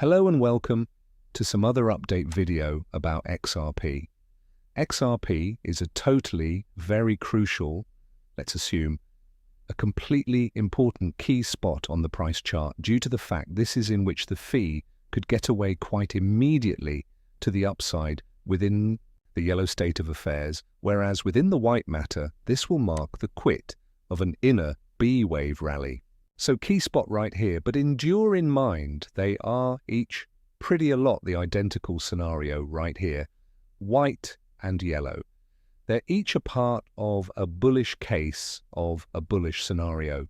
Hello and welcome to some other update video about XRP. XRP is a totally very crucial, let's assume, a completely important key spot on the price chart due to the fact this is in which the fee could get away quite immediately to the upside within the yellow state of affairs, whereas within the white matter, this will mark the quit of an inner B wave rally. So key spot right here, but endure in mind, they are each pretty a lot the identical scenario right here, white and yellow. They're each a part of a bullish case of a bullish scenario,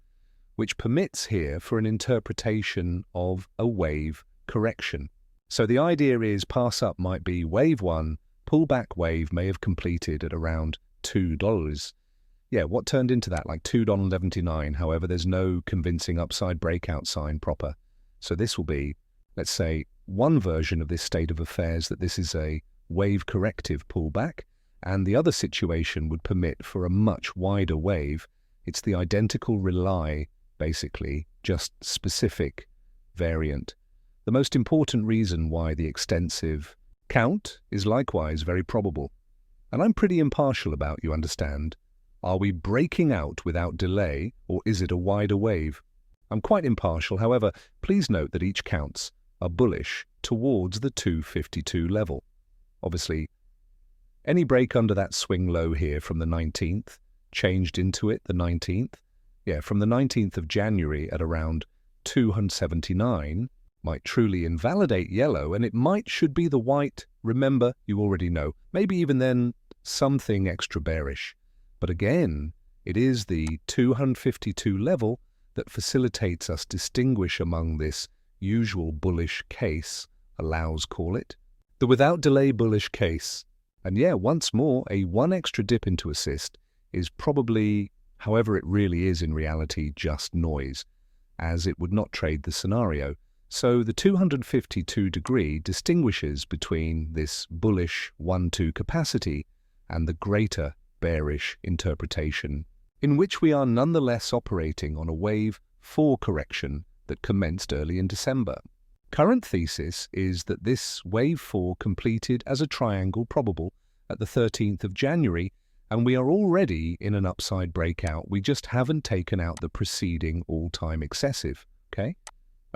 which permits here for an interpretation of a wave correction. So the idea is pass up might be wave one, pullback wave may have completed at around $2. Yeah, what turned into that? Like $2.79. However, there's no convincing upside breakout sign proper. So this will be, let's say, one version of this state of affairs that this is a wave corrective pullback, and the other situation would permit for a much wider wave. It's the identical rely, basically, just specific variant. The most important reason why the extensive count is likewise very probable. And I'm pretty impartial about, you understand. Are we breaking out without delay, or is it a wider wave? I'm quite impartial, however, please note that each counts are bullish towards the 252 level. Obviously, any break under that swing low here from the 19th, changed into it the 19th, from the 19th of January at around 279, might truly invalidate yellow, and it should be the white, remember, you already know, maybe even then something extra bearish. But again, it is the 252 level that facilitates us distinguish among this usual bullish case, allows call it, the without delay bullish case. And once more, a one extra dip into assist is probably, however it really is in reality, just noise, as it would not trade the scenario. So the 252 degree distinguishes between this bullish 1-2 capacity and the greater bearish interpretation, in which we are nonetheless operating on a wave 4 correction that commenced early in December. Current thesis is that this wave 4 completed as a triangle probable at the 13th of January, and we are already in an upside breakout. We just haven't taken out the preceding all-time excessive, okay?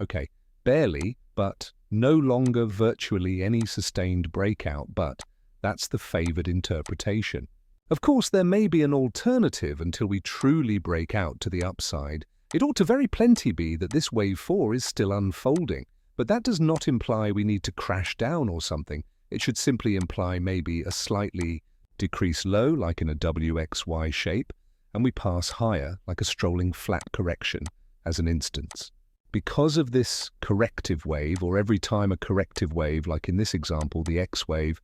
Okay, barely, but no longer virtually any sustained breakout, but that's the favored interpretation. Of course, there may be an alternative until we truly break out to the upside. It ought to very plenty be that this wave 4 is still unfolding, but that does not imply we need to crash down or something. It should simply imply maybe a slightly decreased low, like in a WXY shape, and we pass higher, like a strolling flat correction, as an instance. Because of this corrective wave, or every time a corrective wave, like in this example, the X wave,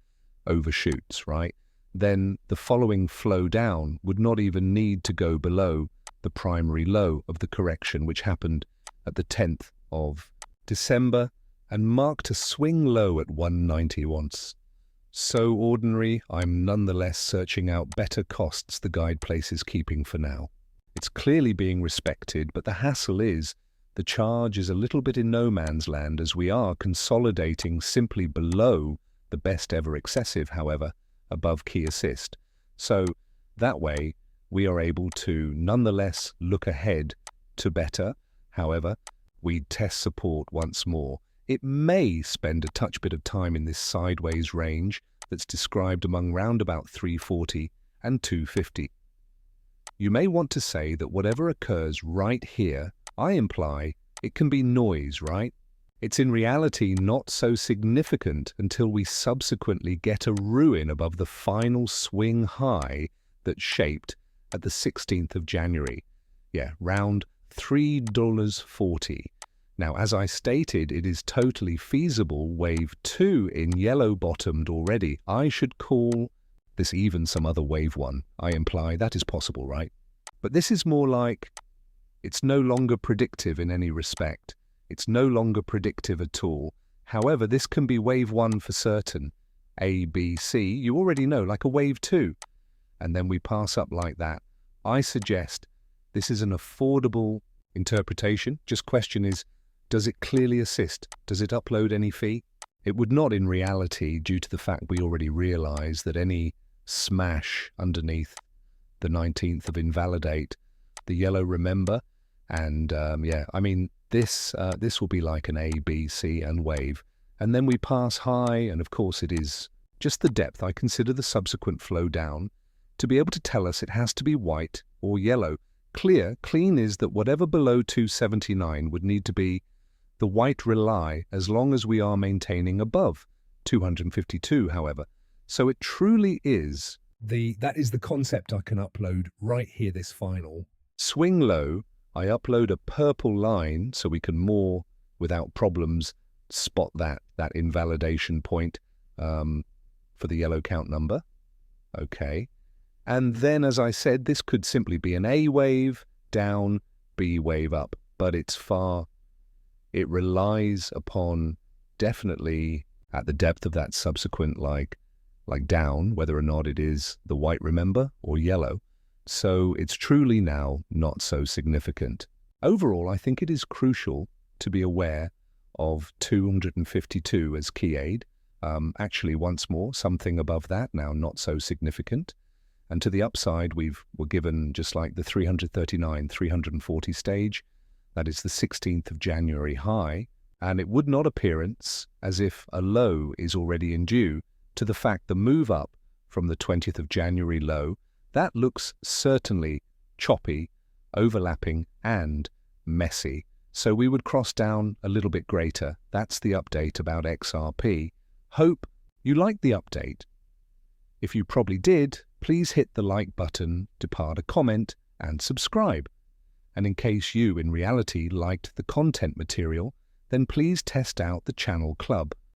overshoots, right? Then the following flow down would not even need to go below the primary low of the correction, which happened at the 10th of December and marked a swing low at 190 once. So ordinary, I'm nonetheless searching out better costs the guide place is keeping for now. It's clearly being respected, but the hassle is the charge is a little bit in no man's land as we are consolidating simply below the best ever excessive, however, above key assist. So that way we are able to nonetheless look ahead to better. However, we test support once more. It may spend a touch bit of time in this sideways range that's described among round about 340 and 250. You may want to say that whatever occurs right here, I imply it can be noise, right? It's in reality not so significant until we subsequently get a ruin above the final swing high that shaped at the 16th of January. Round $3.40. Now, as I stated, it is totally feasible wave 2 in yellow bottomed already. I should call this even some other wave 1. I imply that is possible, right? But this is more like it's no longer predictive in any respect. It's no longer predictive at all. However, this can be wave 1 for certain. A, B, C, you already know, like a wave 2. And then we pass up like that. I suggest this is an affordable interpretation. Just question is, Does it clearly assist? Does it upload any fee? It would not in reality, due to the fact we already realize that any smash underneath the 19th of invalidate, the yellow remember, and yeah, I mean, this will be like an A, B, C, and wave. And then we pass high, and of course it is just the depth. I consider the subsequent flow down to be able to tell us it has to be white or yellow. Clean is that whatever below 279 would need to be the white rely as long as we are maintaining above 252, however. So it truly is that is the concept I can upload right here, this final. Swing low, I upload a purple line so we can more, without problems, spot that invalidation point for the yellow count number. Okay. And then, as I said, this could simply be an A wave down, B wave up, but it relies upon definitely at the depth of that subsequent like down, whether or not it is the white remember or yellow. So it's truly now not so significant. Overall, I think it is crucial to be aware of 252 as key aid. Actually, once more, something above that now not so significant. And to the upside, we're given just like the 339, 340 stage. That is the 16th of January high, and it would not appearance as if a low is already in due to the fact the move up from the 20th of January low, that looks certainly choppy, overlapping, and messy. So we would cross down a little bit greater. That's the update about XRP. Hope you liked the update. If you probably did, please hit the like button, depart a comment, and subscribe. And in case you, in reality, liked the content material, then please test out the channel club.